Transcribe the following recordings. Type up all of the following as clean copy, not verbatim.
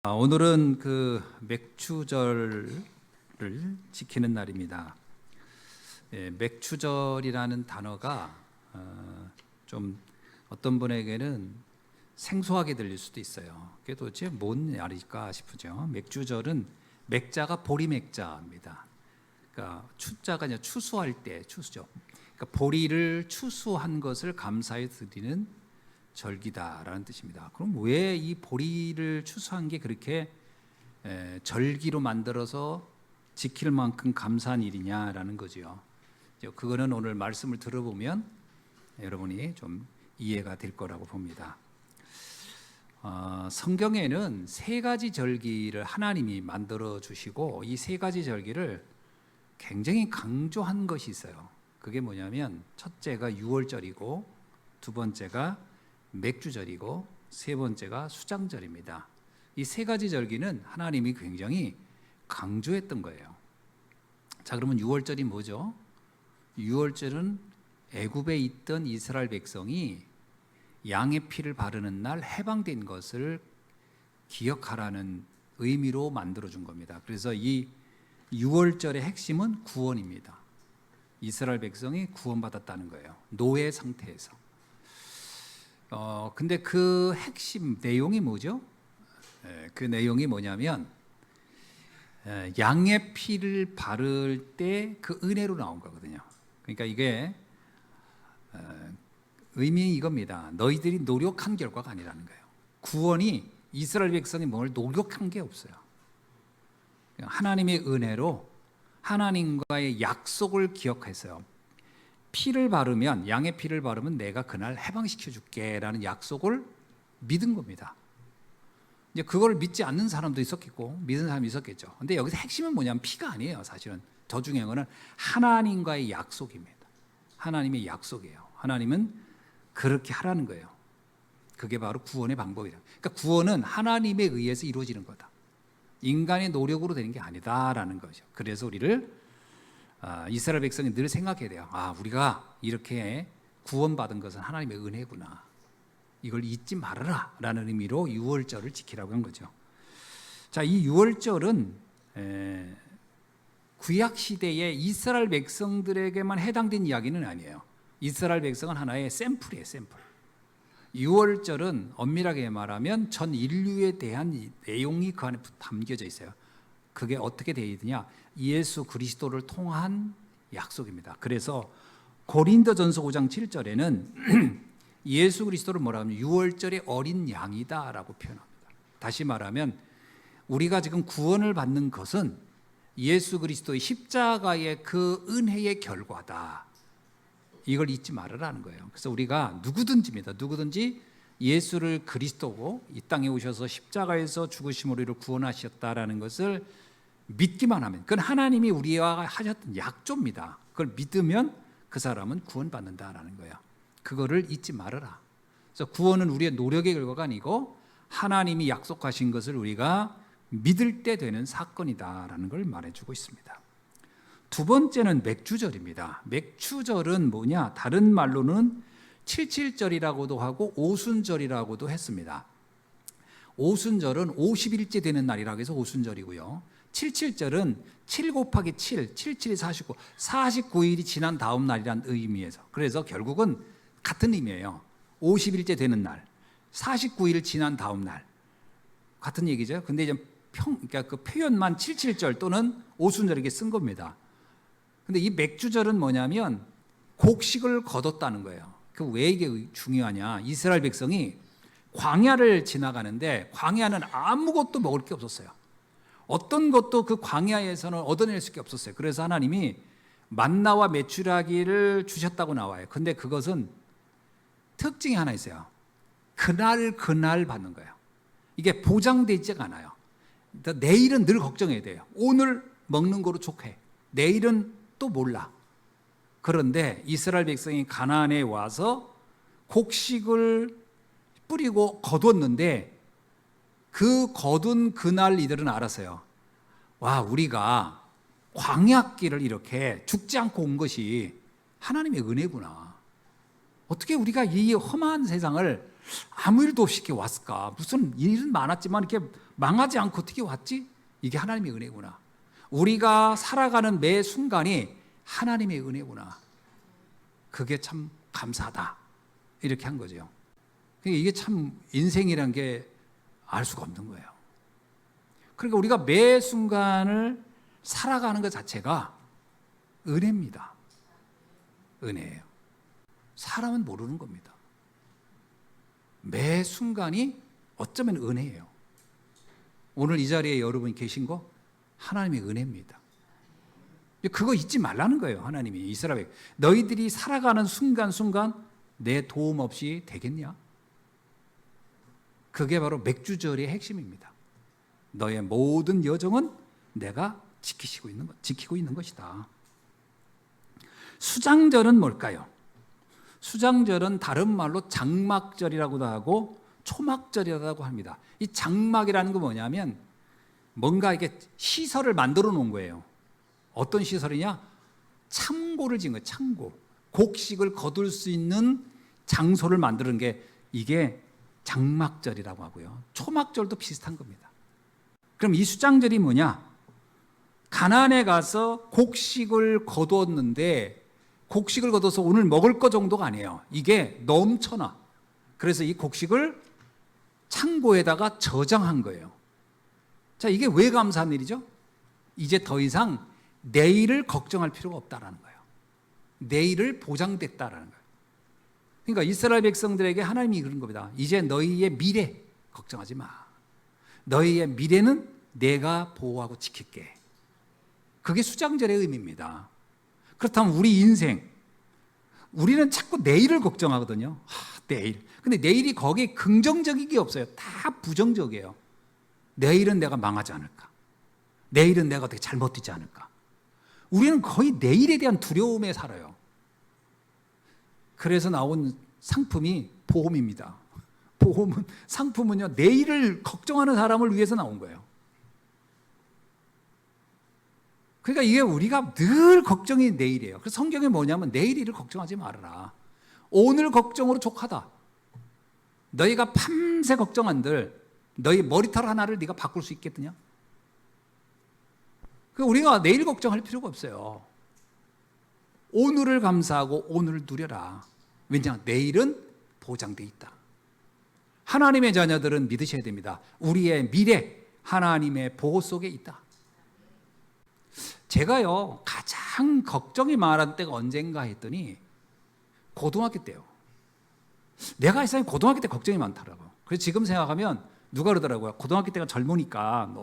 오늘은 그 맥추절을 지키는 날입니다. 맥추절이라는 단어가 좀 어떤 분에게는 생소하게 들릴 수도 있어요. 그게 도대체 뭔 날일까 싶으죠. 맥추절은 맥자가 보리맥자입니다. 그러니까 추자가 이제 추수할 때 추수죠. 그러니까 보리를 추수한 것을 감사히 드리는 절기다라는 뜻입니다. 그럼 왜 이 보리를 추수한 게 그렇게 절기로 만들어서 지킬 만큼 감사한 일이냐라는 거죠. 그거는 오늘 말씀을 들어보면 여러분이 좀 이해가 될 거라고 봅니다. 성경에는 세 가지 절기를 하나님이 만들어 주시고 이 세 가지 절기를 굉장히 강조한 것이 있어요. 그게 뭐냐면 첫째가 유월절이고 두 번째가 맥주절이고 세 번째가 수장절입니다. 이 세 가지 절기는 하나님이 굉장히 강조했던 거예요. 자, 그러면 유월절이 뭐죠? 유월절은 애굽에 있던 이스라엘 백성이 양의 피를 바르는 날 해방된 것을 기억하라는 의미로 만들어준 겁니다. 그래서 이 유월절의 핵심은 구원입니다. 이스라엘 백성이 구원받았다는 거예요. 노예 상태에서. 근데 그 핵심 내용이 뭐죠? 그 내용이 뭐냐면 양의 피를 바를 때 그 은혜로 나온 거거든요. 그러니까 이게 의미 이겁니다. 너희들이 노력한 결과가 아니라는 거예요. 구원이 이스라엘 백성이 뭘 노력한 게 없어요. 하나님의 은혜로 하나님과의 약속을 기억했어요. 피를 바르면 양의 피를 바르면 내가 그날 해방시켜 줄게라는 약속을 믿은 겁니다. 이제 그걸 믿지 않는 사람도 있었겠고 믿은 사람이 있었겠죠. 근데 여기서 핵심은 뭐냐면 피가 아니에요. 사실은 더 중요한 거는 하나님과의 약속입니다. 하나님의 약속이에요. 하나님은 그렇게 하라는 거예요. 그게 바로 구원의 방법이에요. 그러니까 구원은 하나님에 의해서 이루어지는 거다. 인간의 노력으로 되는 게 아니다라는 거죠. 그래서 우리를 이스라엘 백성이 늘 생각해야 돼요. 우리가 이렇게 구원받은 것은 하나님의 은혜구나. 이걸 잊지 말아라 라는 의미로 유월절을 지키라고 한 거죠. 자, 이 유월절은 구약시대의 이스라엘 백성들에게만 해당된 이야기는 아니에요. 이스라엘 백성은 하나의 샘플이에요. 샘플. 유월절은 엄밀하게 말하면 전 인류에 대한 내용이 그 안에 담겨져 있어요. 그게 어떻게 되어 있느냐? 예수 그리스도를 통한 약속입니다. 그래서 고린도전서 5장 7절에는 예수 그리스도를 뭐라 하면 유월절의 어린 양이다라고 표현합니다. 다시 말하면 우리가 지금 구원을 받는 것은 예수 그리스도의 십자가의 그 은혜의 결과다. 이걸 잊지 말으라는 거예요. 그래서 우리가 누구든지 예수를 그리스도고 이 땅에 오셔서 십자가에서 죽으심으로 우리를 구원하셨다라는 것을 믿기만 하면 그건 하나님이 우리와 하셨던 약조입니다. 그걸 믿으면 그 사람은 구원받는다라는 거예요. 그거를 잊지 말아라. 그래서 구원은 우리의 노력의 결과가 아니고 하나님이 약속하신 것을 우리가 믿을 때 되는 사건이다라는 걸 말해주고 있습니다. 두 번째는 맥주절입니다. 맥주절은 뭐냐? 다른 말로는 칠칠절이라고도 하고 오순절이라고도 했습니다. 오순절은 50일째 되는 날이라고 해서 오순절이고요. 칠칠절은 7 곱하기 7, 77이 49, 49일이 지난 다음 날이라는 의미에서 그래서 결국은 같은 의미예요. 50일째 되는 날, 49일 지난 다음 날 같은 얘기죠. 근데 이제 그러니까 그 표현만 칠칠절 또는 오순절에게 쓴 겁니다. 근데 이 맥주절은 뭐냐면 곡식을 거뒀다는 거예요. 그 왜 이게 중요하냐? 이스라엘 백성이 광야를 지나가는데 광야는 아무것도 먹을 게 없었어요. 어떤 것도 그 광야에서는 얻어낼 수 없었어요. 그래서 하나님이 만나와 메추라기를 주셨다고 나와요. 근데 그것은 특징이 하나 있어요. 그날 받는 거예요. 이게 보장되지가 않아요. 그러니까 내일은 늘 걱정해야 돼요. 오늘 먹는 거로 족해. 내일은 또 몰라. 그런데 이스라엘 백성이 가나안에 와서 곡식을 뿌리고 거뒀는데 그 거둔 그날 이들은 알았어요. 와, 우리가 광야길을 이렇게 죽지 않고 온 것이 하나님의 은혜구나. 어떻게 우리가 이 험한 세상을 아무 일도 없이 이렇게 왔을까? 무슨 일은 많았지만 이렇게 망하지 않고 어떻게 왔지? 이게 하나님의 은혜구나. 우리가 살아가는 매 순간이 하나님의 은혜구나. 그게 참 감사하다. 이렇게 한 거죠. 그러니까 이게 참 인생이란 게 알 수가 없는 거예요. 그러니까 우리가 매 순간을 살아가는 것 자체가 은혜입니다. 은혜예요. 사람은 모르는 겁니다. 매 순간이 어쩌면 은혜예요. 오늘 이 자리에 여러분이 계신 거 하나님의 은혜입니다. 그거 잊지 말라는 거예요. 하나님이 이스라엘 너희들이 살아가는 순간순간 내 도움 없이 되겠냐? 그게 바로 맥주절의 핵심입니다. 너의 모든 여정은 내가 지키고 있는 것이다. 수장절은 뭘까요? 수장절은 다른 말로 장막절이라고도 하고 초막절이라고 합니다. 이 장막이라는 건 뭐냐면 뭔가 이게 시설을 만들어 놓은 거예요. 어떤 시설이냐? 창고를 지은 거예요. 창고. 곡식을 거둘 수 있는 장소를 만드는 게 이게 장막절이라고 하고요. 초막절도 비슷한 겁니다. 그럼 이 수장절이 뭐냐? 가나안에 가서 곡식을 거두었는데 곡식을 거둬서 오늘 먹을 거 정도가 아니에요. 이게 넘쳐나. 그래서 이 곡식을 창고에다가 저장한 거예요. 자, 이게 왜 감사한 일이죠? 이제 더 이상 내일을 걱정할 필요가 없다라는 거예요. 내일을 보장됐다라는 거예요. 그러니까 이스라엘 백성들에게 하나님이 그런 겁니다. 이제 너희의 미래 걱정하지 마. 너희의 미래는 내가 보호하고 지킬게. 그게 수장절의 의미입니다. 그렇다면 우리 인생, 우리는 자꾸 내일을 걱정하거든요. 내일. 근데 내일이 거기에 긍정적인 게 없어요. 다 부정적이에요. 내일은 내가 망하지 않을까? 내일은 내가 어떻게 잘못 되지 않을까? 우리는 거의 내일에 대한 두려움에 살아요. 그래서 나온 상품이 보험입니다. 상품은요, 내일을 걱정하는 사람을 위해서 나온 거예요. 그러니까 이게 우리가 늘 걱정이 내일이에요. 그래서 성경에 뭐냐면 내일 일을 걱정하지 말아라. 오늘 걱정으로 족하다. 너희가 밤새 걱정한들 너희 머리털 하나를 네가 바꿀 수 있겠느냐? 우리가 내일 걱정할 필요가 없어요. 오늘을 감사하고 오늘을 누려라. 왜냐? 내일은 보장돼 있다. 하나님의 자녀들은 믿으셔야 됩니다. 우리의 미래 하나님의 보호 속에 있다. 제가요 가장 걱정이 많았던 때가 언젠가 했더니 고등학교 때요. 내가 이상하게 고등학교 때 걱정이 많더라고요. 그래서 지금 생각하면 누가 그러더라고요. 고등학교 때가 젊으니까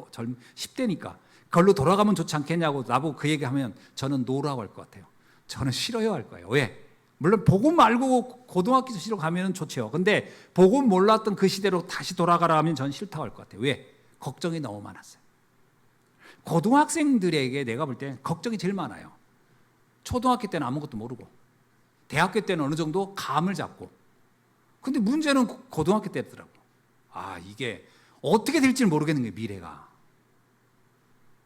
10대니까 그걸로 돌아가면 좋지 않겠냐고 나보고 그 얘기하면 저는 노라고 할 것 같아요. 저는 싫어요 할 거예요. 왜? 물론 복음 알고 고등학교 시로 가면 좋죠. 근데 복음 몰랐던 그 시대로 다시 돌아가라 하면 저는 싫다고 할 것 같아요. 왜? 걱정이 너무 많았어요. 고등학생들에게 내가 볼 때 걱정이 제일 많아요. 초등학교 때는 아무것도 모르고 대학교 때는 어느 정도 감을 잡고 근데 문제는 고등학교 때더라고. 이게 어떻게 될지는 모르겠는 거예요. 미래가.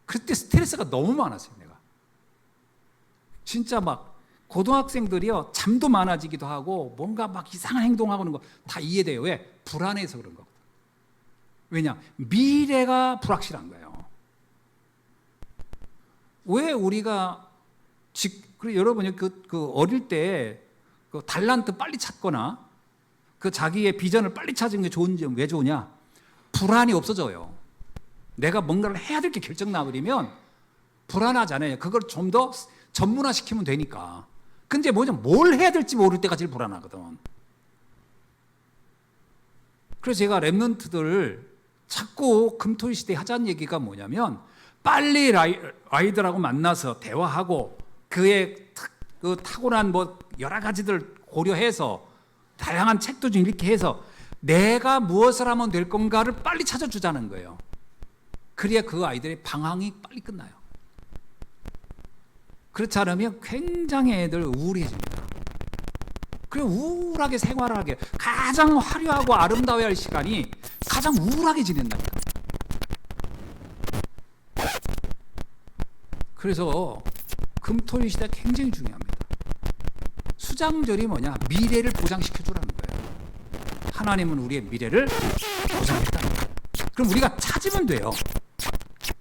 그때 스트레스가 너무 많았어요. 내가 진짜 막 고등학생들이요 잠도 많아지기도 하고 뭔가 막 이상한 행동하는 거 다 이해돼요. 왜? 불안해서 그런 거거든. 왜냐? 미래가 불확실한 거예요. 왜 우리가 그리고 여러분이 그 어릴 때 그 달란트 빨리 찾거나 그 자기의 비전을 빨리 찾은 게 좋은지 왜 좋으냐? 불안이 없어져요. 내가 뭔가를 해야 될 게 결정 나버리면 불안하잖아요. 그걸 좀 더 전문화시키면 되니까. 근데 뭐냐? 뭘 해야 될지 모를 때가 제일 불안하거든. 그래서 제가 랩런트들 자꾸 금토일 시대에 하자는 얘기가 뭐냐면 빨리 아이들하고 만나서 대화하고 그의 그 타고난 여러 가지들 고려해서 다양한 책도 좀 이렇게 해서 내가 무엇을 하면 될 건가를 빨리 찾아주자는 거예요. 그래야 그 아이들의 방황이 빨리 끝나요. 그렇지 않으면 굉장히 애들 우울해집니다. 그래 우울하게 생활하게 가장 화려하고 아름다워야 할 시간이 가장 우울하게 지낸다니까. 그래서 금토일 시대 굉장히 중요합니다. 수장절이 뭐냐? 미래를 보장시켜 주라는 거예요. 하나님은 우리의 미래를 보장했다는 거예요. 그럼 우리가 찾으면 돼요.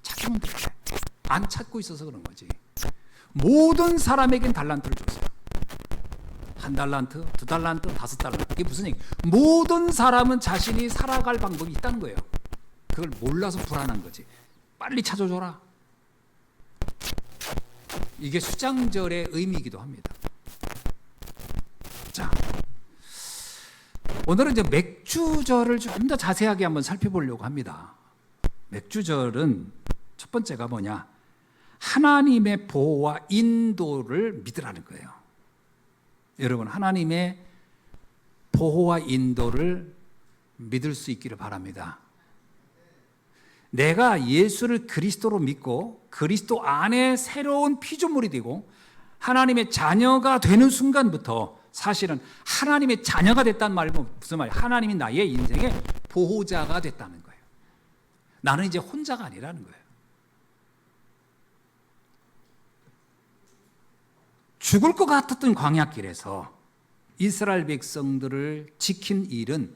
찾으면 돼. 안 찾고 있어서 그런 거지. 모든 사람에겐 달란트를 줬어요. 1달란트, 2달란트, 5달란트. 이게 무슨 얘기? 모든 사람은 자신이 살아갈 방법이 있다는 거예요. 그걸 몰라서 불안한 거지. 빨리 찾아줘라. 이게 수장절의 의미이기도 합니다. 자, 오늘은 이제 맥주절을 좀 더 자세하게 한번 살펴보려고 합니다. 맥주절은 첫 번째가 뭐냐? 하나님의 보호와 인도를 믿으라는 거예요. 여러분, 하나님의 보호와 인도를 믿을 수 있기를 바랍니다. 내가 예수를 그리스도로 믿고 그리스도 안에 새로운 피조물이 되고 하나님의 자녀가 되는 순간부터 사실은 하나님의 자녀가 됐다는 말은 무슨 말이에요? 하나님이 나의 인생의 보호자가 됐다는 거예요. 나는 이제 혼자가 아니라는 거예요. 죽을 것 같았던 광야길에서 이스라엘 백성들을 지킨 일은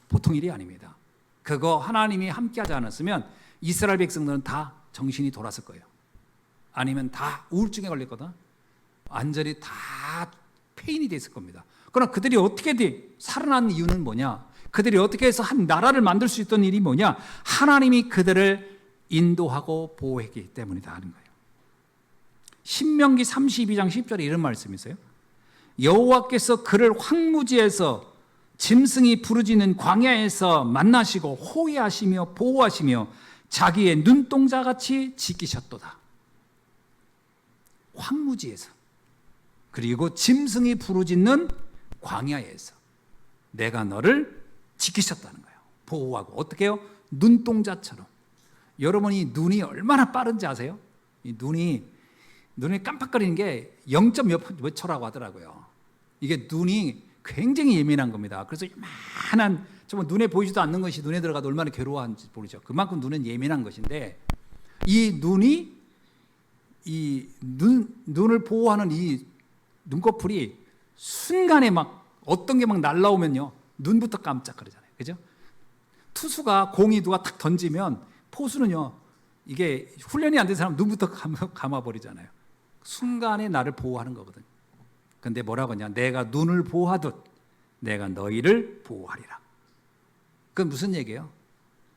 보통 일이 아닙니다. 그거 하나님이 함께하지 않았으면 이스라엘 백성들은 다 정신이 돌았을 거예요. 아니면 다 우울증에 걸렸거든. 완전히 다 폐인이 됐을 겁니다. 그러나 그들이 어떻게 살아난 이유는 뭐냐? 그들이 어떻게 해서 한 나라를 만들 수 있던 일이 뭐냐? 하나님이 그들을 인도하고 보호했기 때문이다 하는 거예요. 신명기 32장 10절에 이런 말씀이 있어요. 여호와께서 그를 황무지에서 짐승이 부르짖는 광야에서 만나시고 호위하시며 보호하시며 자기의 눈동자같이 지키셨도다. 황무지에서 그리고 짐승이 부르짖는 광야에서 내가 너를 지키셨다는 거예요. 보호하고 어떻게 해요? 눈동자처럼. 여러분이 눈이 얼마나 빠른지 아세요? 이 눈이 깜빡거리는 게 0.몇 초라고 하더라고요. 이게 눈이 굉장히 예민한 겁니다. 그래서 이만한 정말 눈에 보이지도 않는 것이 눈에 들어가도 얼마나 괴로워하는지 모르죠. 그만큼 눈은 예민한 것인데 이 눈이 눈을 보호하는 이 눈꺼풀이 순간에 막 어떤 게 막 날라오면요 눈부터 깜짝거리잖아요. 그죠? 투수가 공이 누가 탁 던지면 포수는요 이게 훈련이 안 된 사람 눈부터 감아버리잖아요. 순간에 나를 보호하는 거거든요. 근데 뭐라고 하냐? 내가 눈을 보호하듯 내가 너희를 보호하리라. 그건 무슨 얘기예요?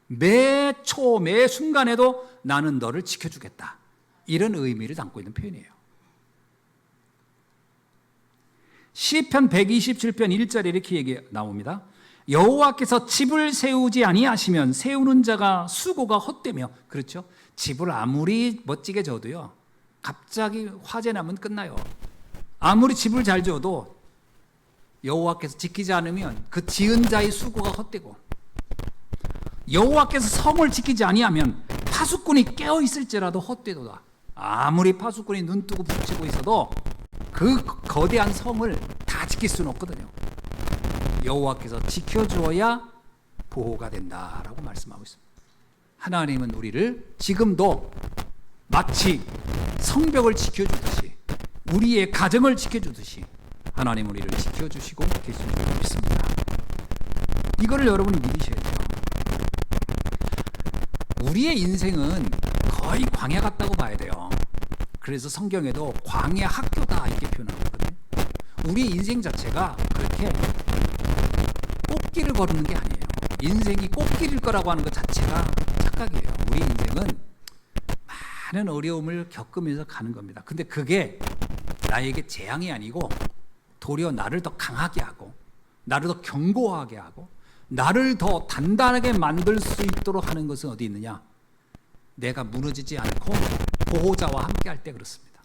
매 초, 매 순간에도 나는 너를 지켜주겠다. 이런 의미를 담고 있는 표현이에요. 시편 127편 1절에 이렇게 얘기 나옵니다. 여호와께서 집을 세우지 아니하시면 세우는 자가 수고가 헛되며. 그렇죠? 집을 아무리 멋지게 져도요 갑자기 화재 나면 끝나요. 아무리 집을 잘 지어도 여호와께서 지키지 않으면 그 지은 자의 수고가 헛되고, 여호와께서 성을 지키지 아니하면 파수꾼이 깨어 있을지라도 헛되도다. 아무리 파수꾼이 눈 뜨고 붙이고 있어도 그 거대한 성을 다 지킬 수는 없거든요. 여호와께서 지켜주어야 보호가 된다라고 말씀하고 있습니다. 하나님은 우리를 지금도 마치 성벽을 지켜주듯이, 우리의 가정을 지켜주듯이 하나님 우리를 지켜주시고 계시는 줄 믿습니다. 이거를 여러분이 믿으셔야 돼요. 우리의 인생은 거의 광야 같다고 봐야 돼요. 그래서 성경에도 광야 학교다 이렇게 표현하거든요. 우리 인생 자체가 그렇게 꽃길을 걸는 게 아니에요. 인생이 꽃길일 거라고 하는 것 자체가 착각이에요. 우리 인생은 많은 어려움을 겪으면서 가는 겁니다. 근데 그게 나에게 재앙이 아니고 도리어 나를 더 강하게 하고 나를 더 견고하게 하고 나를 더 단단하게 만들 수 있도록 하는 것은 어디 있느냐? 내가 무너지지 않고 보호자와 함께 할 때 그렇습니다.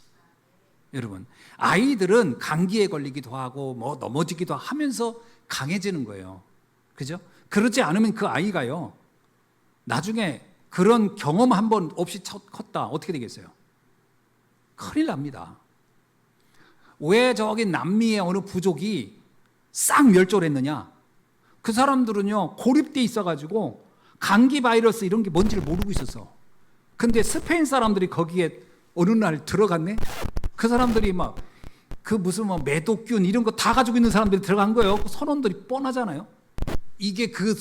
여러분, 아이들은 감기에 걸리기도 하고 뭐 넘어지기도 하면서 강해지는 거예요. 그죠? 그렇지 않으면 그 아이가요 나중에 그런 경험 한 번 없이 컸다 어떻게 되겠어요? 큰일 납니다. 왜 저기 남미의 어느 부족이 싹 멸종을 했느냐? 그 사람들은요 고립돼 있어가지고 감기 바이러스 이런 게 뭔지를 모르고 있었어. 근데 스페인 사람들이 거기에 어느 날 들어갔네? 그 사람들이 막 그 무슨 뭐 매독균 이런 거 다 가지고 있는 사람들이 들어간 거예요. 그 선원들이 뻔하잖아요. 이게 그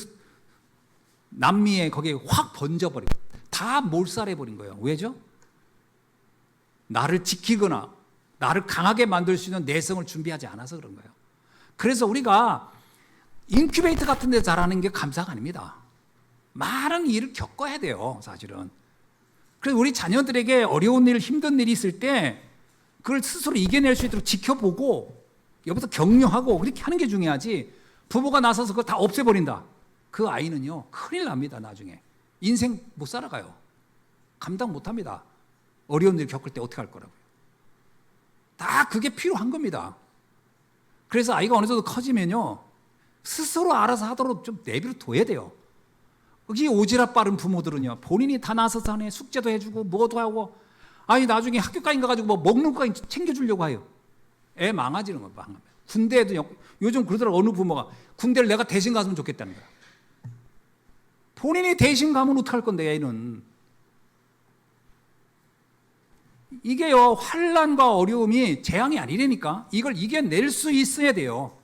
남미에 거기에 확 번져버리고 다 몰살해버린 거예요. 왜죠? 나를 지키거나 나를 강하게 만들 수 있는 내성을 준비하지 않아서 그런 거예요. 그래서 우리가 인큐베이터 같은 데 자라는 게 감사가 아닙니다. 많은 일을 겪어야 돼요, 사실은. 그래서 우리 자녀들에게 어려운 일, 힘든 일이 있을 때 그걸 스스로 이겨낼 수 있도록 지켜보고 옆에서 격려하고 그렇게 하는 게 중요하지, 부모가 나서서 그걸 다 없애버린다. 그 아이는요, 큰일 납니다, 나중에. 인생 못 살아가요. 감당 못 합니다. 어려운 일 겪을 때 어떻게 할 거라고요. 다 그게 필요한 겁니다. 그래서 아이가 어느 정도 커지면요, 스스로 알아서 하도록 좀 내버려 둬야 돼요. 이 오지랖 빠른 부모들은요, 본인이 다 나서서 하네, 숙제도 해주고 뭐도 하고, 아니 나중에 학교까지 가가지고 뭐 먹는 거까지 챙겨주려고 해요. 애 망가지는 거예요. 군대에도 요즘 그러더라고, 어느 부모가 군대를 내가 대신 갔으면 좋겠다는 거야. 본인이 대신 가면 어떡할 건데, 애는. 이게요, 환난과 어려움이 재앙이 아니라니까. 이걸 이겨낼 수 있어야 돼요.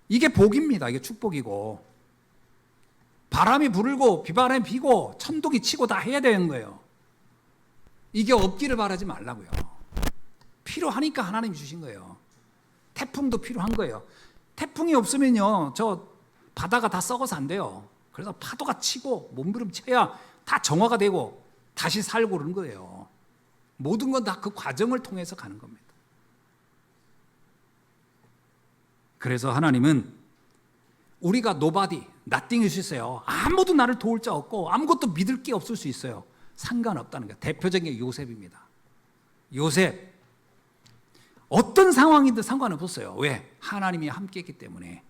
이게 복입니다. 이게 축복이고. 바람이 불고 비바람이 비고 천둥이 치고 다 해야 되는 거예요. 이게 없기를 바라지 말라고요. 필요하니까 하나님이 주신 거예요. 태풍도 필요한 거예요. 태풍이 없으면요, 저 바다가 다 썩어서 안 돼요. 그래서 파도가 치고 몸부림쳐야 다 정화가 되고 다시 살고 그러는 거예요. 모든 건 다 그 과정을 통해서 가는 겁니다. 그래서 하나님은 우리가 노바디, 나띵일 수 있어요. 아무도 나를 도울 자 없고 아무것도 믿을 게 없을 수 있어요. 상관없다는 거예요. 대표적인 게 요셉입니다. 요셉, 어떤 상황이든 상관없었어요. 왜? 하나님이 함께 했기 때문에.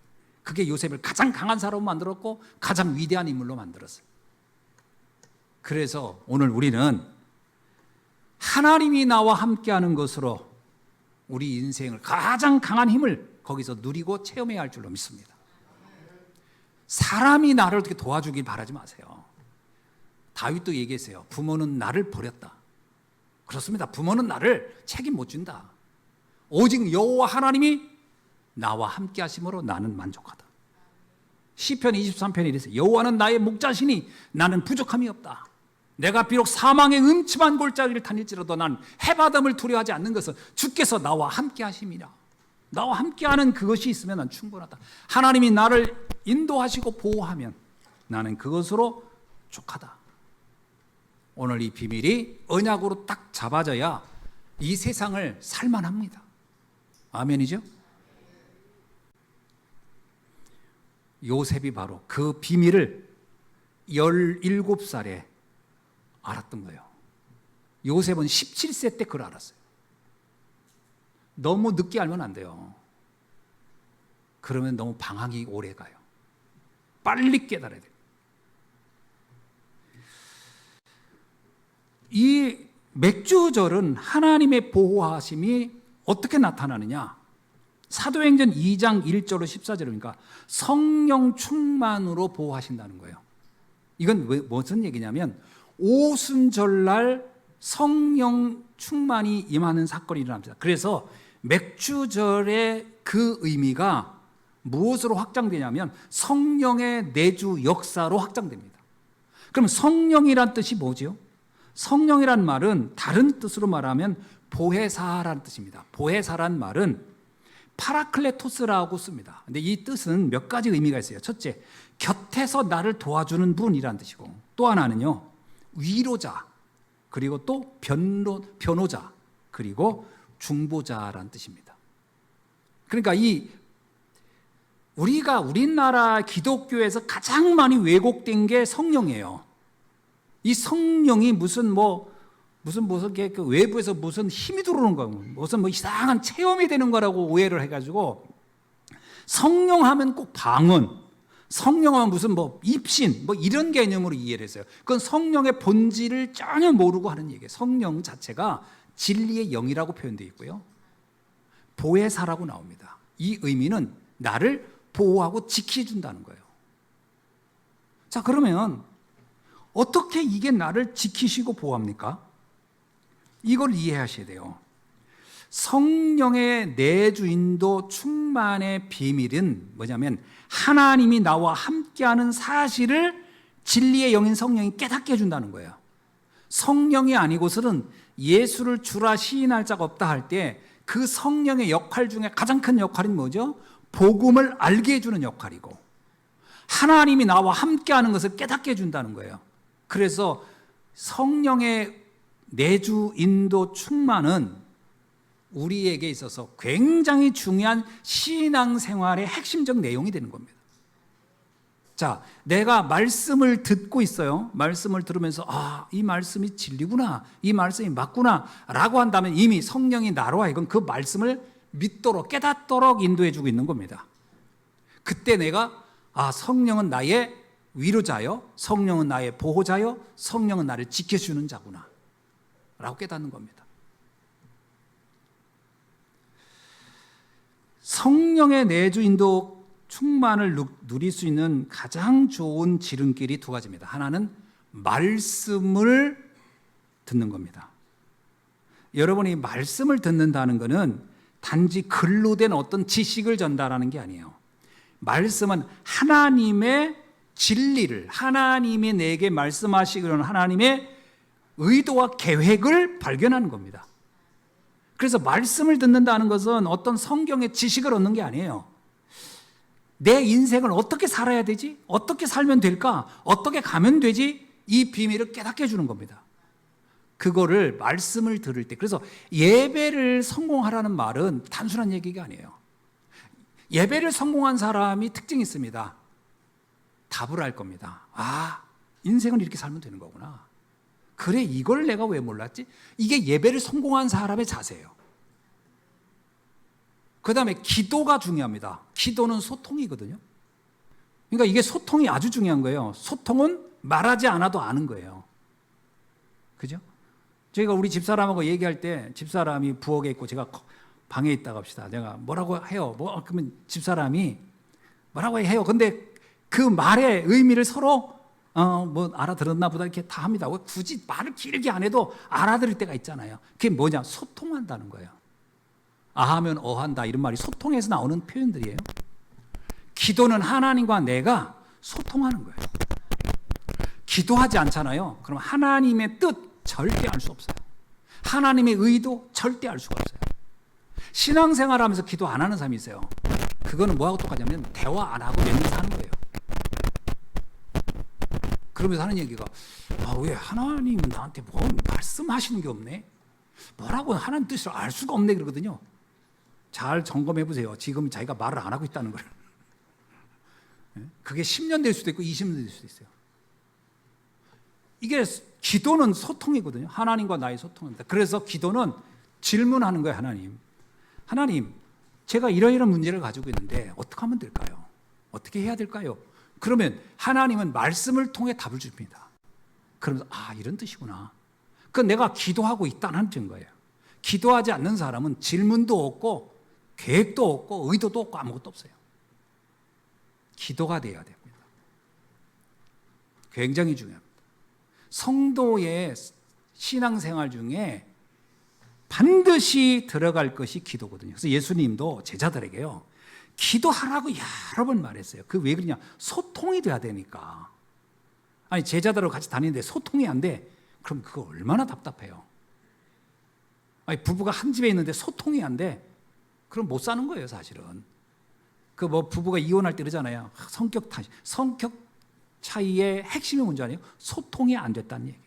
그게 요셉을 가장 강한 사람으로 만들었고 가장 위대한 인물로 만들었어요. 그래서 오늘 우리는 하나님이 나와 함께하는 것으로 우리 인생을 가장 강한 힘을 거기서 누리고 체험해야 할 줄로 믿습니다. 사람이 나를 어떻게 도와주길 바라지 마세요. 다윗도 얘기했어요. 부모는 나를 버렸다. 그렇습니다. 부모는 나를 책임 못 진다. 오직 여호와 하나님이 나와 함께 하심으로 나는 만족하다. 시편 23편에 이랬어요. 여호와는 나의 목자시니 나는 부족함이 없다. 내가 비록 사망의 음침한 골짜기를 다닐지라도 난 해바람을 두려워하지 않는 것은 주께서 나와 함께 하심이라. 나와 함께하는 그것이 있으면 난 충분하다. 하나님이 나를 인도하시고 보호하면 나는 그것으로 족하다. 오늘 이 비밀이 언약으로 딱 잡아져야 이 세상을 살만합니다. 아멘이죠? 요셉이 바로 그 비밀을 17살에 알았던 거예요. 요셉은 17세 때 그걸 알았어요. 너무 늦게 알면 안 돼요. 그러면 너무 방황이 오래 가요. 빨리 깨달아야 돼요. 이 맥주절은 하나님의 보호하심이 어떻게 나타나느냐? 사도행전 2장 1절로 14절이니까 성령 충만으로 보호하신다는 거예요. 이건 무슨 얘기냐면 오순절날 성령 충만이 임하는 사건이 일어납니다. 그래서 맥주절의 그 의미가 무엇으로 확장되냐면 성령의 내주 역사로 확장됩니다. 그럼 성령이란 뜻이 뭐죠? 성령이란 말은 다른 뜻으로 말하면 보혜사라는 뜻입니다. 보혜사란 말은 파라클레토스라고 씁니다. 근데 이 뜻은 몇 가지 의미가 있어요. 첫째, 곁에서 나를 도와주는 분이라는 뜻이고, 또 하나는요, 위로자, 그리고 또 변호자, 그리고 중보자라는 뜻입니다. 그러니까 우리나라 기독교에서 가장 많이 왜곡된 게 성령이에요. 이 성령이 무슨 그 외부에서 무슨 힘이 들어오는 거, 무슨 이상한 체험이 되는 거라고 오해를 해가지고 성령 하면 꼭 방언, 성령 하면 무슨 입신 이런 개념으로 이해를 했어요. 그건 성령의 본질을 전혀 모르고 하는 얘기예요. 성령 자체가 진리의 영이라고 표현되어 있고요. 보혜사라고 나옵니다. 이 의미는 나를 보호하고 지켜준다는 거예요. 자, 그러면 어떻게 이게 나를 지키시고 보호합니까? 이걸 이해하셔야 돼요. 성령의 내주인도 충만의 비밀은 뭐냐면 하나님이 나와 함께하는 사실을 진리의 영인 성령이 깨닫게 해준다는 거예요. 성령이 아니고서는 예수를 주라 시인할 자가 없다 할 때 그 성령의 역할 중에 가장 큰 역할은 뭐죠? 복음을 알게 해주는 역할이고 하나님이 나와 함께하는 것을 깨닫게 해준다는 거예요. 그래서 성령의 내주 인도 충만은 우리에게 있어서 굉장히 중요한 신앙생활의 핵심적 내용이 되는 겁니다. 자, 내가 말씀을 듣고 있어요. 말씀을 들으면서 이 말씀이 진리구나, 이 말씀이 맞구나 라고 한다면 이미 성령이 나로 하여금 그 말씀을 믿도록 깨닫도록 인도해 주고 있는 겁니다. 그때 내가 성령은 나의 위로자요, 성령은 나의 보호자요, 성령은 나를 지켜주는 자구나 라고 깨닫는 겁니다. 성령의 내주 인도 충만을 누릴 수 있는 가장 좋은 지름길이 두 가지입니다. 하나는 말씀을 듣는 겁니다. 여러분이 말씀을 듣는다는 것은 단지 글로 된 어떤 지식을 전달하는 게 아니에요. 말씀은 하나님의 진리를, 하나님이 내게 말씀하시기로는 하나님의 의도와 계획을 발견하는 겁니다. 그래서 말씀을 듣는다는 것은 어떤 성경의 지식을 얻는 게 아니에요. 내 인생을 어떻게 살아야 되지? 어떻게 살면 될까? 어떻게 가면 되지? 이 비밀을 깨닫게 해주는 겁니다. 그거를 말씀을 들을 때, 그래서 예배를 성공하라는 말은 단순한 얘기가 아니에요. 예배를 성공한 사람이 특징이 있습니다. 답을 할 겁니다. 인생은 이렇게 살면 되는 거구나. 그래, 이걸 내가 왜 몰랐지? 이게 예배를 성공한 사람의 자세예요. 그 다음에 기도가 중요합니다. 기도는 소통이거든요. 그러니까 이게 소통이 아주 중요한 거예요. 소통은 말하지 않아도 아는 거예요. 그죠? 저희가 우리 집사람하고 얘기할 때 집사람이 부엌에 있고 제가 방에 있다고 합시다. 내가 뭐라고 해요. 그러면 집사람이 뭐라고 해요. 근데 그 말의 의미를 서로 알아들었나 보다 이렇게 다 합니다. 굳이 말을 길게 안 해도 알아들을 때가 있잖아요. 그게 뭐냐? 소통한다는 거예요. 하면 어한다 이런 말이 소통에서 나오는 표현들이에요. 기도는 하나님과 내가 소통하는 거예요. 기도하지 않잖아요. 그럼 하나님의 뜻 절대 알 수 없어요. 하나님의 의도 절대 알 수가 없어요. 신앙생활하면서 기도 안 하는 사람이 있어요. 그거는 뭐하고 똑같냐면 대화 안 하고 내면서 하는 거예요. 그러면서 하는 얘기가 왜 하나님은 나한테 뭐 말씀하시는 게 없네? 뭐라고 하나님 뜻을 알 수가 없네 그러거든요. 잘 점검해 보세요. 지금 자기가 말을 안 하고 있다는 걸. 그게 10년 될 수도 있고 20년 될 수도 있어요. 이게 기도는 소통이거든요. 하나님과 나의 소통입니다. 그래서 기도는 질문하는 거예요. 하나님, 제가 이러이러한 문제를 가지고 있는데 어떻게 하면 될까요? 어떻게 해야 될까요? 그러면 하나님은 말씀을 통해 답을 줍니다. 그러면서 이런 뜻이구나. 그건 내가 기도하고 있다는 증거예요. 기도하지 않는 사람은 질문도 없고 계획도 없고 의도도 없고 아무것도 없어요. 기도가 돼야 됩니다. 굉장히 중요합니다. 성도의 신앙생활 중에 반드시 들어갈 것이 기도거든요. 그래서 예수님도 제자들에게요, 기도하라고 여러 번 말했어요. 그 왜 그러냐? 소통이 돼야 되니까. 제자들하고 같이 다니는데 소통이 안 돼. 그럼 그거 얼마나 답답해요. 부부가 한 집에 있는데 소통이 안 돼. 그럼 못 사는 거예요, 사실은. 부부가 이혼할 때 그러잖아요. 성격 차이의 핵심이 뭔지 아니에요? 소통이 안 됐다는 얘기예요.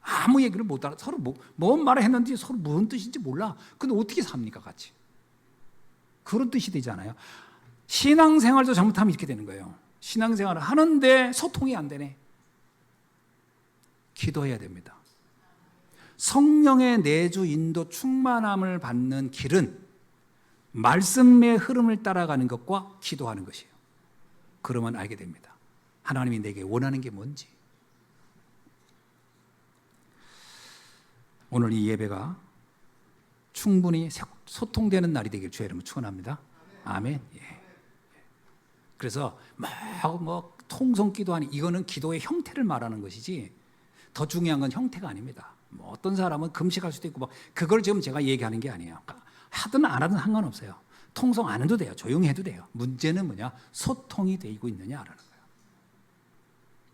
아무 얘기를 못 알아. 서로 뭔 말을 했는지 서로 무슨 뜻인지 몰라. 근데 어떻게 삽니까, 같이? 그런 뜻이 되잖아요. 신앙생활도 잘못하면 이렇게 되는 거예요. 신앙생활을 하는데 소통이 안 되네. 기도해야 됩니다. 성령의 내주 인도 충만함을 받는 길은 말씀의 흐름을 따라가는 것과 기도하는 것이에요. 그러면 알게 됩니다. 하나님이 내게 원하는 게 뭔지. 오늘 이 예배가 충분히 소통되는 날이 되길 주의 이름으로 축원합니다. 아멘. 그래서 통성 기도하니 이거는 기도의 형태를 말하는 것이지 더 중요한 건 형태가 아닙니다. 뭐 어떤 사람은 금식할 수도 있고, 뭐 그걸 지금 제가 얘기하는 게 아니에요. 하든 안 하든 상관없어요. 통성 안 해도 돼요. 조용히 해도 돼요. 문제는 뭐냐? 소통이 되고 있느냐라는 거예요.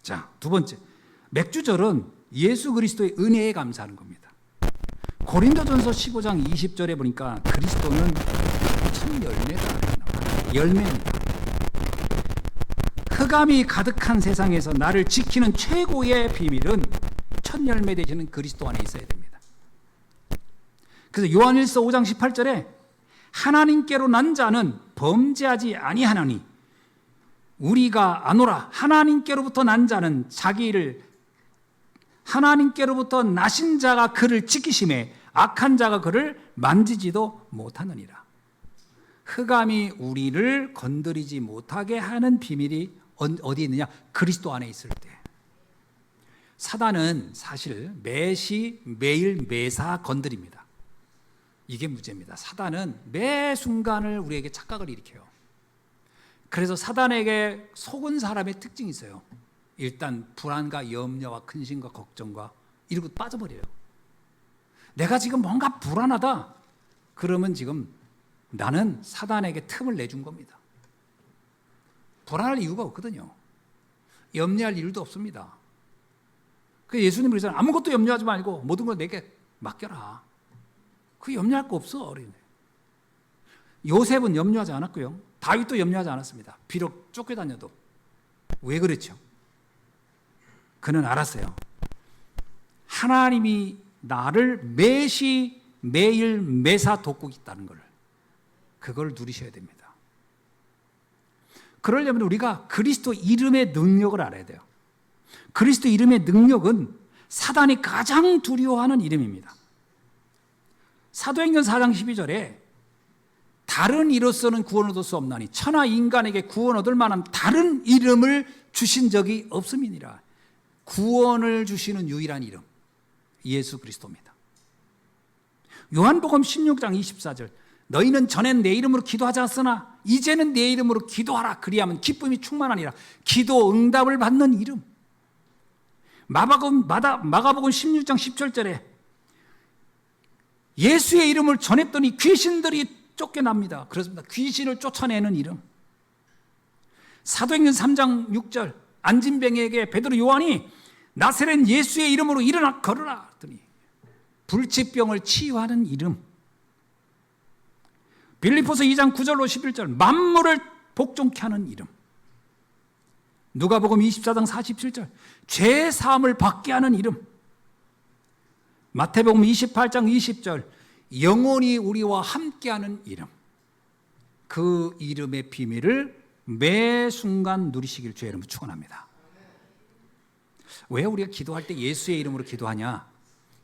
자, 두 번째, 맥주절은 예수 그리스도의 은혜에 감사하는 겁니다. 고린도전서 15장 20절에 보니까 그리스도는 참 열매다. 열매입니다. 흑암이 가득한 세상에서 나를 지키는 최고의 비밀은 첫 열매 되시는 그리스도 안에 있어야 됩니다. 그래서 요한일서 5장 18절에 하나님께로 난 자는 범죄하지 아니하나니 우리가 아노라. 하나님께로부터 난 자는 자기를, 하나님께로부터 나신 자가 그를 지키심에 악한 자가 그를 만지지도 못하느니라. 흑암이 우리를 건드리지 못하게 하는 비밀이 어디 있느냐? 그리스도 안에 있을 때. 사단은 사실 매시 매일 매사 건드립니다. 이게 문제입니다. 사단은 매 순간을 우리에게 착각을 일으켜요. 그래서 사단에게 속은 사람의 특징이 있어요. 일단 불안과 염려와 근심과 걱정과 이러고 빠져버려요. 내가 지금 뭔가 불안하다. 그러면 지금 나는 사단에게 틈을 내준 겁니다. 불안할 이유가 없거든요. 염려할 이유도 없습니다. 그 예수님 그러잖아요. 아무것도 염려하지 말고 모든 걸 내게 맡겨라. 그 염려할 거 없어. 요셉은 염려하지 않았고요. 다윗도 염려하지 않았습니다. 비록 쫓겨다녀도. 왜 그랬죠? 그는 알았어요. 하나님이 나를 매시 매일 매사 돕고 있다는 걸. 그걸 누리셔야 됩니다. 그러려면 우리가 그리스도 이름의 능력을 알아야 돼요. 그리스도 이름의 능력은 사단이 가장 두려워하는 이름입니다. 사도행전 4장 12절에 다른 이로서는 구원 얻을 수 없나니 천하 인간에게 구원 얻을 만한 다른 이름을 주신 적이 없음이니라. 구원을 주시는 유일한 이름 예수 그리스도입니다. 요한복음 16장 24절 너희는 전엔 내 이름으로 기도하지 않았으나 이제는 내 이름으로 기도하라. 그리하면 기쁨이 충만하니라. 기도 응답을 받는 이름. 마가복음 16장 17절에 예수의 이름을 전했더니 귀신들이 쫓겨납니다. 그렇습니다. 귀신을 쫓아내는 이름. 사도행전 3장 6절 안진뱅이에게 베드로 요한이 나사렛 예수의 이름으로 일어나 걸으라 했더니 불치병을 치유하는 이름. 빌립보서 2장 9절로 11절 만물을 복종케 하는 이름. 누가복음 24장 47절 죄 사함을 받게 하는 이름. 마태복음 28장 20절 영원히 우리와 함께하는 이름. 그 이름의 비밀을 매 순간 누리시길 주의 이름으로 축원합니다. 왜 우리가 기도할 때 예수의 이름으로 기도하냐?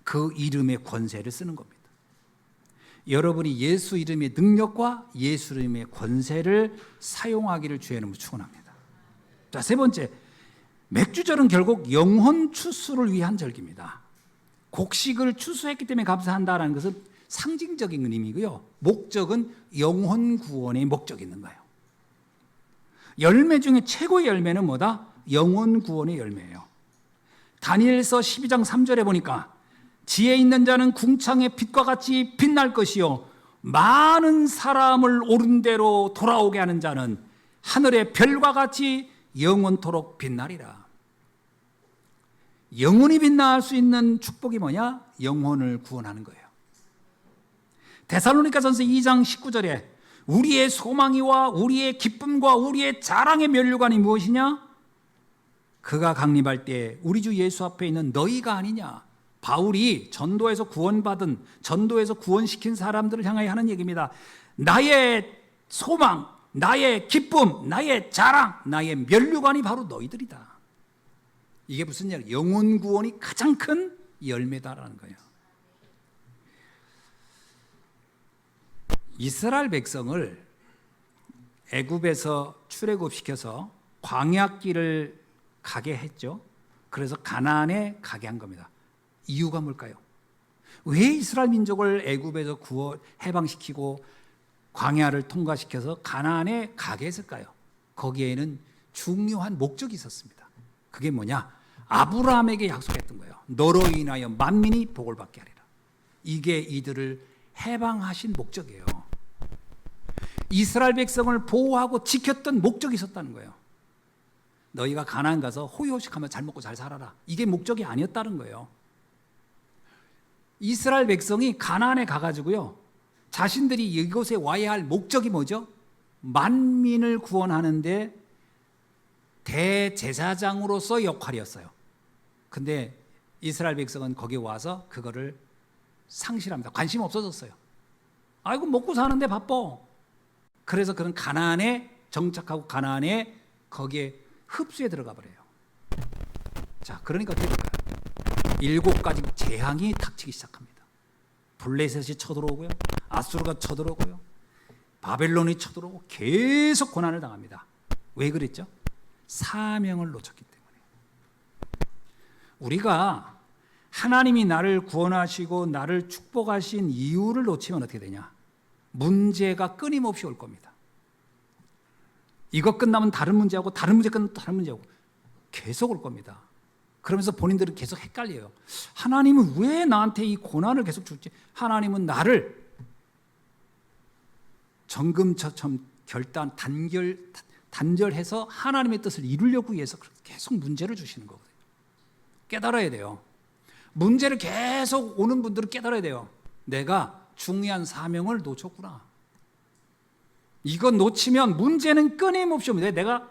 그 이름의 권세를 쓰는 겁니다. 여러분이 예수 이름의 능력과 예수 이름의 권세를 사용하기를 주의 이름으로 축원합니다. 자, 세 번째, 맥주절은 결국 영혼 추수를 위한 절기입니다. 곡식을 추수했기 때문에 감사한다는 것은 상징적인 의미이고요. 목적은 영혼 구원의 목적이 있는 거예요. 열매 중에 최고의 열매는 뭐다? 영혼 구원의 열매예요. 다니엘서 12장 3절에 보니까 지혜 있는 자는 궁창의 빛과 같이 빛날 것이요 많은 사람을 옳은 대로 돌아오게 하는 자는 하늘의 별과 같이 영원토록 빛나리라. 영원히 빛날 수 있는 축복이 뭐냐? 영혼을 구원하는 거예요. 데살로니가전서 2장 19절에 우리의 소망이와 우리의 기쁨과 우리의 자랑의 면류관이 무엇이냐? 그가 강림할 때 우리 주 예수 앞에 있는 너희가 아니냐? 바울이 전도에서 구원받은, 전도에서 구원시킨 사람들을 향하여 하는 얘기입니다. 나의 소망, 나의 기쁨, 나의 자랑, 나의 면류관이 바로 너희들이다. 이게 무슨 얘기예요? 영혼 구원이 가장 큰 열매다라는 거예요. 이스라엘 백성을 애굽에서 출애굽시켜서 광야길을 가게 했죠. 그래서 가나안에 가게 한 겁니다. 이유가 뭘까요? 왜 이스라엘 민족을 애굽에서 해방시키고 광야를 통과시켜서 가나안에 가게 했을까요? 거기에는 중요한 목적이 있었습니다. 그게 뭐냐? 아브라함에게 약속했던 거예요. 너로 인하여 만민이 복을 받게 하리라. 이게 이들을 해방하신 목적이에요. 이스라엘 백성을 보호하고 지켰던 목적이 있었다는 거예요. 너희가 가나안 가서 호의호식하며 잘 먹고 잘 살아라. 이게 목적이 아니었다는 거예요. 이스라엘 백성이 가나안에 가가지고요, 자신들이 이곳에 와야 할 목적이 뭐죠? 만민을 구원하는데 대제사장으로서 역할이었어요. 근데 이스라엘 백성은 거기 와서 그거를 상실합니다. 관심 없어졌어요. 아이고 먹고 사는데 바빠. 그래서 그런 가나안에 정착하고 가나안에 거기에 흡수에 들어가 버려요. 자, 그러니까 어떻게 될까요? 7가지 재앙이 닥치기 시작합니다. 블레셋이 쳐들어오고요, 아수르가 쳐들어오고요, 바벨론이 쳐들어오고 계속 고난을 당합니다. 왜 그랬죠? 사명을 놓쳤기 때문에. 우리가 하나님이 나를 구원하시고 나를 축복하신 이유를 놓치면 어떻게 되냐? 문제가 끊임없이 올 겁니다. 이거 끝나면 다른 문제하고, 다른 문제 끝나면 다른 문제하고 계속 올 겁니다. 그러면서 본인들은 계속 헷갈려요. 하나님은 왜 나한테 이 고난을 계속 줄지? 하나님은 나를 정금처럼 단절해서 하나님의 뜻을 이루려고 위해서 계속 문제를 주시는 거거든요. 깨달아야 돼요. 문제를 계속 오는 분들은 깨달아야 돼요. 내가 중요한 사명을 놓쳤구나. 이건 놓치면 문제는 끊임없이 옵니다. 내가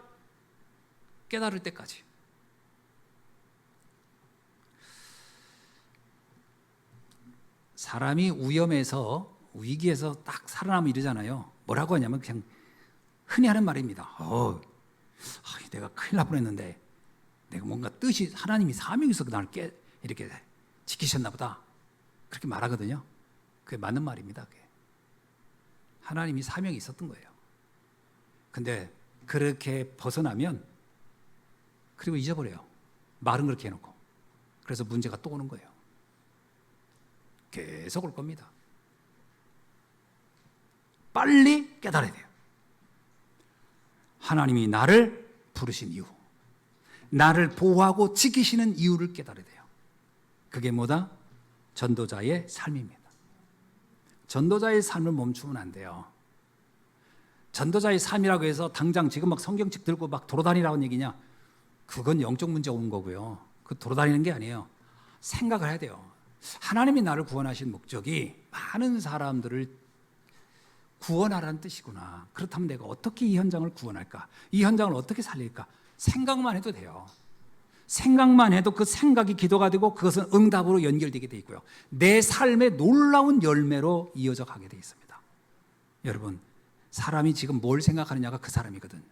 깨달을 때까지. 사람이 위기에서 딱 살아나면 이러잖아요. 뭐라고 하냐면 그냥 흔히 하는 말입니다. 내가 큰일 날 뻔했는데 내가 뭔가 뜻이, 하나님이 사명이 있어서 나를 이렇게 지키셨나 보다. 그렇게 말하거든요. 그게 맞는 말입니다. 그게. 하나님이 사명이 있었던 거예요. 근데 그렇게 벗어나면 그리고 잊어버려요. 말은 그렇게 해놓고. 그래서 문제가 또 오는 거예요. 계속 올 겁니다. 빨리 깨달아야 돼요. 하나님이 나를 부르신 이유, 나를 보호하고 지키시는 이유를 깨달아야 돼요. 그게 뭐다? 전도자의 삶입니다. 전도자의 삶을 멈추면 안 돼요. 전도자의 삶이라고 해서 당장 지금 막 성경책 들고 막 돌아다니라는 얘기냐? 그건 영적 문제 오는 거고요. 그 돌아다니는 게 아니에요. 생각을 해야 돼요. 하나님이 나를 구원하신 목적이 많은 사람들을 구원하라는 뜻이구나. 그렇다면 내가 어떻게 이 현장을 구원할까? 이 현장을 어떻게 살릴까? 생각만 해도 돼요. 생각만 해도 그 생각이 기도가 되고 그것은 응답으로 연결되게 돼 있고요. 내 삶의 놀라운 열매로 이어져 가게 돼 있습니다. 여러분, 사람이 지금 뭘 생각하느냐가 그 사람이거든요.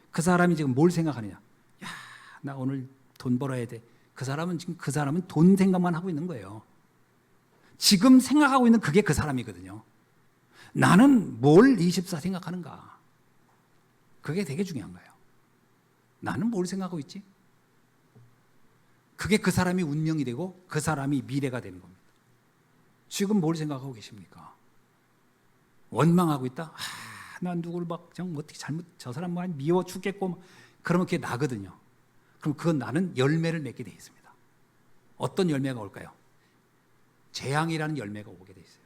그 사람이 지금 뭘 생각하느냐? 야, 나 오늘 돈 벌어야 돼. 그 사람은 돈 생각만 하고 있는 거예요. 지금 생각하고 있는 그게 그 사람이거든요. 나는 뭘 24 생각하는가? 그게 되게 중요한 거예요. 나는 뭘 생각하고 있지? 그게 그 사람이 운명이 되고 그 사람이 미래가 되는 겁니다. 지금 뭘 생각하고 계십니까? 원망하고 있다? 난 누구를 막 어떻게 저 사람 뭐 미워 죽겠고, 그러면 그게 나거든요. 그럼 그건 나는 열매를 맺게 돼 있습니다. 어떤 열매가 올까요? 재앙이라는 열매가 오게 돼 있어요.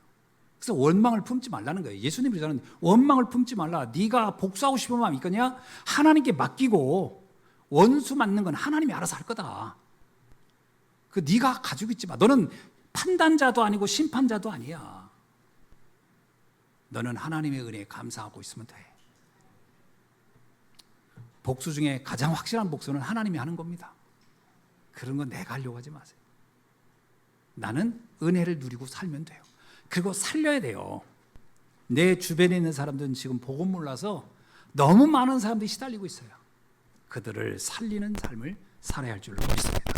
그래서 원망을 품지 말라는 거예요. 예수님이 그러잖아요. 원망을 품지 말라. 네가 복수하고 싶은 마음이 있거냐? 하나님께 맡기고, 원수 맞는 건 하나님이 알아서 할 거다. 그 네가 가지고 있지 마. 너는 판단자도 아니고 심판자도 아니야. 너는 하나님의 은혜에 감사하고 있으면 돼. 복수 중에 가장 확실한 복수는 하나님이 하는 겁니다. 그런 건 내가 하려고 하지 마세요. 나는 은혜를 누리고 살면 돼요. 그리고 살려야 돼요. 내 주변에 있는 사람들은 지금 복음 몰라서 너무 많은 사람들이 시달리고 있어요. 그들을 살리는 삶을 살아야 할 줄로 믿습니다.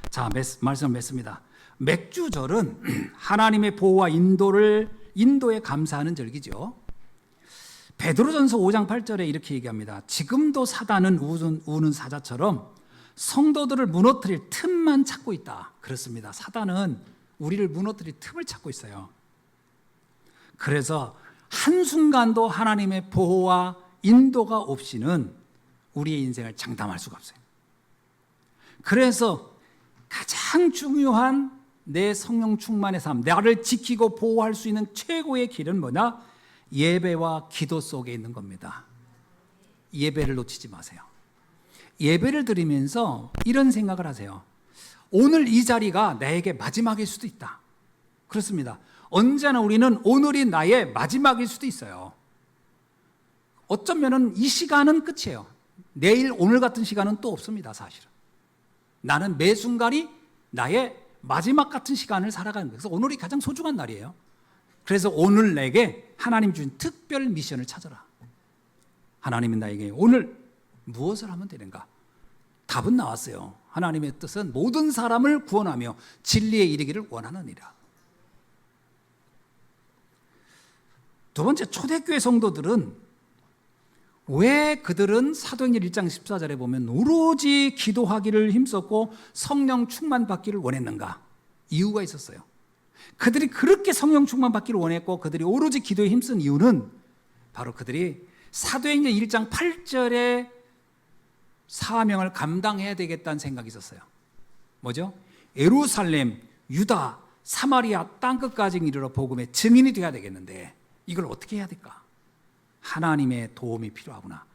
자, 말씀을 맺습니다. 맥주절은 하나님의 보호와 인도에 감사하는 절기죠. 베드로전서 5장 8절에 이렇게 얘기합니다. 지금도 사단은 우는 사자처럼 성도들을 무너뜨릴 틈만 찾고 있다. 그렇습니다. 사단은 우리를 무너뜨릴 틈을 찾고 있어요. 그래서 한순간도 하나님의 보호와 인도가 없이는 우리의 인생을 장담할 수가 없어요. 그래서 가장 중요한 내 성령 충만의 삶, 나를 지키고 보호할 수 있는 최고의 길은 뭐냐? 예배와 기도 속에 있는 겁니다. 예배를 놓치지 마세요. 예배를 드리면서 이런 생각을 하세요. 오늘 이 자리가 나에게 마지막일 수도 있다. 그렇습니다. 언제나 우리는 오늘이 나의 마지막일 수도 있어요. 어쩌면은 이 시간은 끝이에요. 내일 오늘 같은 시간은 또 없습니다, 사실은. 나는 매 순간이 나의 마지막 같은 시간을 살아가는 거예요. 그래서 오늘이 가장 소중한 날이에요. 그래서 오늘 내게 하나님 주신 특별 미션을 찾아라. 하나님은 나에게 오늘 무엇을 하면 되는가? 답은 나왔어요. 하나님의 뜻은 모든 사람을 구원하며 진리에 이르기를 원하느니라. 두 번째, 초대교회 성도들은 왜 그들은 사도행전 1장 14절에 보면 오로지 기도하기를 힘썼고 성령 충만 받기를 원했는가? 이유가 있었어요. 그들이 그렇게 성령 충만 받기를 원했고 그들이 오로지 기도에 힘쓴 이유는 바로 그들이 사도행전 1장 8절의 사명을 감당해야 되겠다는 생각이 있었어요. 뭐죠? 예루살렘, 유다, 사마리아 땅끝까지 이르러 복음의 증인이 되어야 되겠는데 이걸 어떻게 해야 될까? 하나님의 도움이 필요하구나.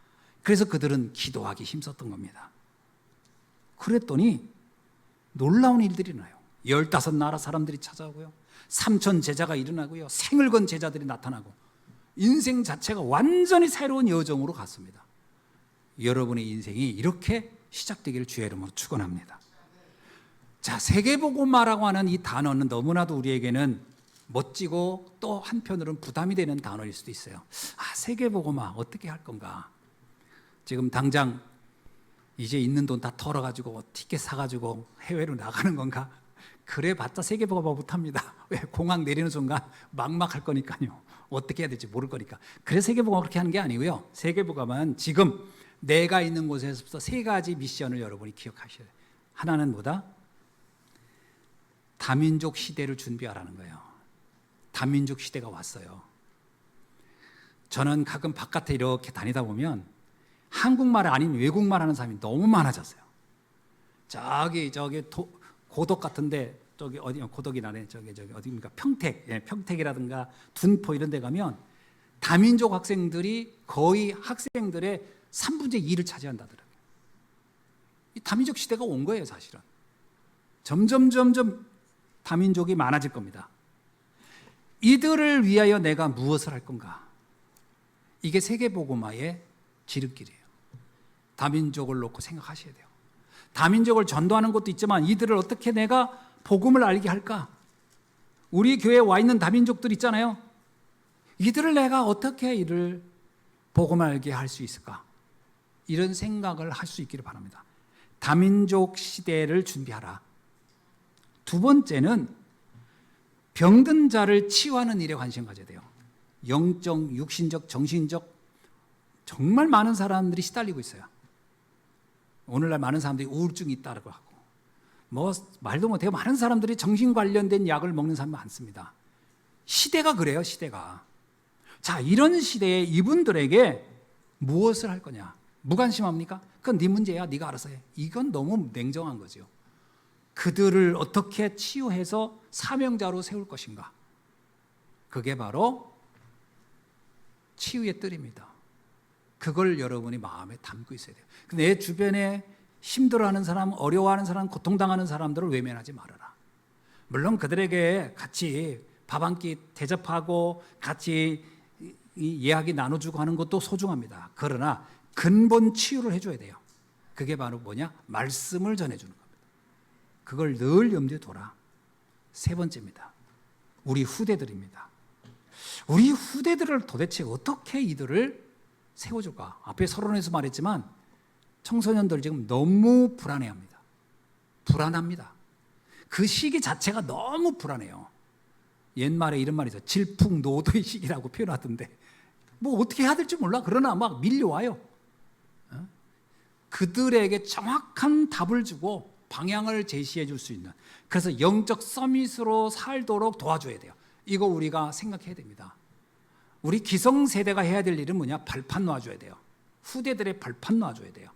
그래서 그들은 기도하기 힘썼던 겁니다. 그랬더니 놀라운 일들이 일어나요. 15나라 사람들이 찾아오고요. 3천 제자가 일어나고요. 생을 건 제자들이 나타나고 인생 자체가 완전히 새로운 여정으로 갔습니다. 여러분의 인생이 이렇게 시작되기를 주의 이름으로 축원합니다. 자, 세계복음화라고 하는 이 단어는 너무나도 우리에게는 멋지고 또 한편으로는 부담이 되는 단어일 수도 있어요. 세계복음화 어떻게 할 건가? 지금 당장 이제 있는 돈 다 털어가지고 티켓 사가지고 해외로 나가는 건가? 그래봤자 세계복음화 못합니다. 왜? 공항 내리는 순간 막막할 거니까요. 어떻게 해야 될지 모를 거니까. 그래서 세계복음화 그렇게 하는 게 아니고요. 세계복음화는 지금 내가 있는 곳에서부터 3가지 미션을 여러분이 기억하셔야 돼요. 하나는 뭐다? 다민족 시대를 준비하라는 거예요. 다민족 시대가 왔어요. 저는 가끔 바깥에 이렇게 다니다 보면 한국말 아닌 외국말 하는 사람이 너무 많아졌어요. 저기 고덕 같은데 저기 어디 고덕이 나네. 저기 어디입니까? 평택. 예, 평택이라든가 둔포 이런 데 가면 다민족 학생들이 거의 학생들의 3분의 2를 차지한다더라고요. 이 다민족 시대가 온 거예요, 사실은. 점점 다민족이 많아질 겁니다. 이들을 위하여 내가 무엇을 할 건가? 이게 세계복음화의 지름길이에요. 다민족을 놓고 생각하셔야 돼요. 다민족을 전도하는 것도 있지만 이들을 어떻게 내가 복음을 알게 할까? 우리 교회에 와 있는 다민족들 있잖아요. 이들을 내가 어떻게 이를 복음을 알게 할 수 있을까? 이런 생각을 할 수 있기를 바랍니다. 다민족 시대를 준비하라. 두 번째는 병든 자를 치유하는 일에 관심 가져야 돼요. 영적, 육신적, 정신적 정말 많은 사람들이 시달리고 있어요. 오늘날 많은 사람들이 우울증이 있다고 하고 말도 못해요. 많은 사람들이 정신 관련된 약을 먹는 사람이 많습니다. 시대가 그래요, 시대가. 자, 이런 시대에 이분들에게 무엇을 할 거냐? 무관심합니까? 그건 네 문제야. 네가 알아서 해. 이건 너무 냉정한 거죠. 그들을 어떻게 치유해서 사명자로 세울 것인가? 그게 바로 치유의 뜰입니다. 그걸 여러분이 마음에 담고 있어야 돼요. 내 주변에 힘들어하는 사람, 어려워하는 사람, 고통당하는 사람들을 외면하지 말아라. 물론 그들에게 같이 밥 한 끼 대접하고 같이 이야기 나눠주고 하는 것도 소중합니다. 그러나 근본 치유를 해줘야 돼요. 그게 바로 뭐냐? 말씀을 전해주는 겁니다. 그걸 늘 염두에 둬라. 세 번째입니다. 우리 후대들입니다. 우리 후대들을 도대체 어떻게 이들을 세워줄까? 앞에 서론에서 말했지만 청소년들 지금 너무 불안해합니다. 불안합니다. 그 시기 자체가 너무 불안해요. 옛말에 이런 말이 있어요. 질풍노도의 시기라고 표현하던데 뭐 어떻게 해야 될지 몰라. 그러나 막 밀려와요. 그들에게 정확한 답을 주고 방향을 제시해 줄 수 있는, 그래서 영적 서밋으로 살도록 도와줘야 돼요. 이거 우리가 생각해야 됩니다. 우리 기성세대가 해야 될 일은 뭐냐? 발판 놔줘야 돼요. 후대들의 발판 놔줘야 돼요.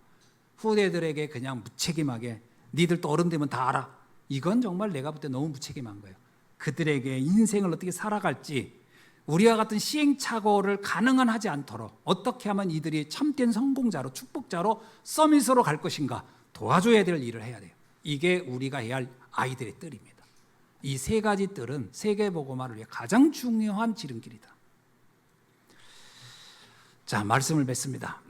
후대들에게 그냥 무책임하게 니들 또 어른 되면 다 알아. 이건 정말 내가 볼 때 너무 무책임한 거예요. 그들에게 인생을 어떻게 살아갈지, 우리와 같은 시행착오를 가능한 하지 않도록 어떻게 하면 이들이 참된 성공자로, 축복자로, 서밋으로 갈 것인가 도와줘야 될 일을 해야 돼요. 이게 우리가 해야 할 아이들의 뜰입니다. 이 세 가지 뜰은 세계복음화를 위해 가장 중요한 지름길이다. 자, 말씀을 뵙습니다.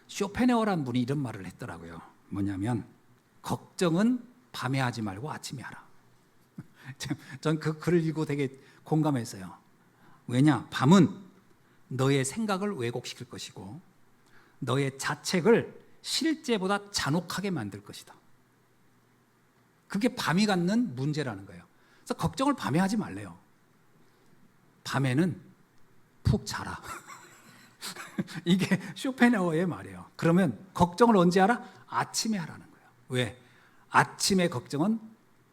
쇼펜하우라는 분이 이런 말을 했더라고요. 뭐냐면 걱정은 밤에 하지 말고 아침에 하라. 전 그 글을 읽고 되게 공감했어요. 왜냐? 밤은 너의 생각을 왜곡시킬 것이고 너의 자책을 실제보다 잔혹하게 만들 것이다. 그게 밤이 갖는 문제라는 거예요. 그래서 걱정을 밤에 하지 말래요. 밤에는 푹 자라. 이게 쇼펜하우어의 말이에요. 그러면 걱정을 언제 하라? 아침에 하라는 거예요. 왜? 아침의 걱정은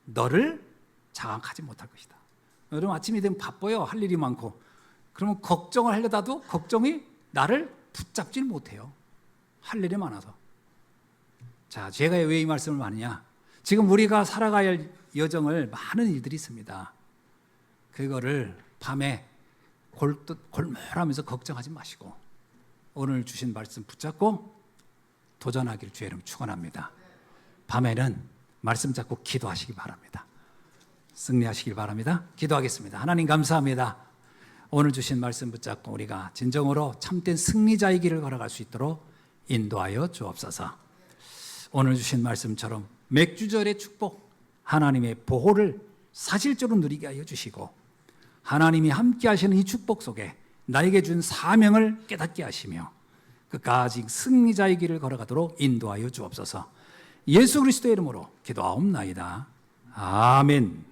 너를 장악하지 못할 것이다. 여러분 아침이 되면 바빠요. 할 일이 많고. 그러면 걱정을 하려다도 걱정이 나를 붙잡질 못해요. 할 일이 많아서. 자, 제가 왜 이 말씀을 하느냐? 지금 우리가 살아가야 할 여정을 많은 일들이 있습니다. 그거를 밤에 골몰하면서 걱정하지 마시고 오늘 주신 말씀 붙잡고 도전하기를 주의 이름 축원합니다. 밤에는 말씀 잡고 기도하시기 바랍니다. 승리하시길 바랍니다. 기도하겠습니다. 하나님 감사합니다. 오늘 주신 말씀 붙잡고 우리가 진정으로 참된 승리자의 길을 걸어갈 수 있도록 인도하여 주옵소서. 오늘 주신 말씀처럼 맥주절의 축복, 하나님의 보호를 사실적으로 누리게 하여 주시고 하나님이 함께 하시는 이 축복 속에 나에게 준 사명을 깨닫게 하시며 끝까지 승리자의 길을 걸어가도록 인도하여 주옵소서. 예수 그리스도의 이름으로 기도하옵나이다. 아멘.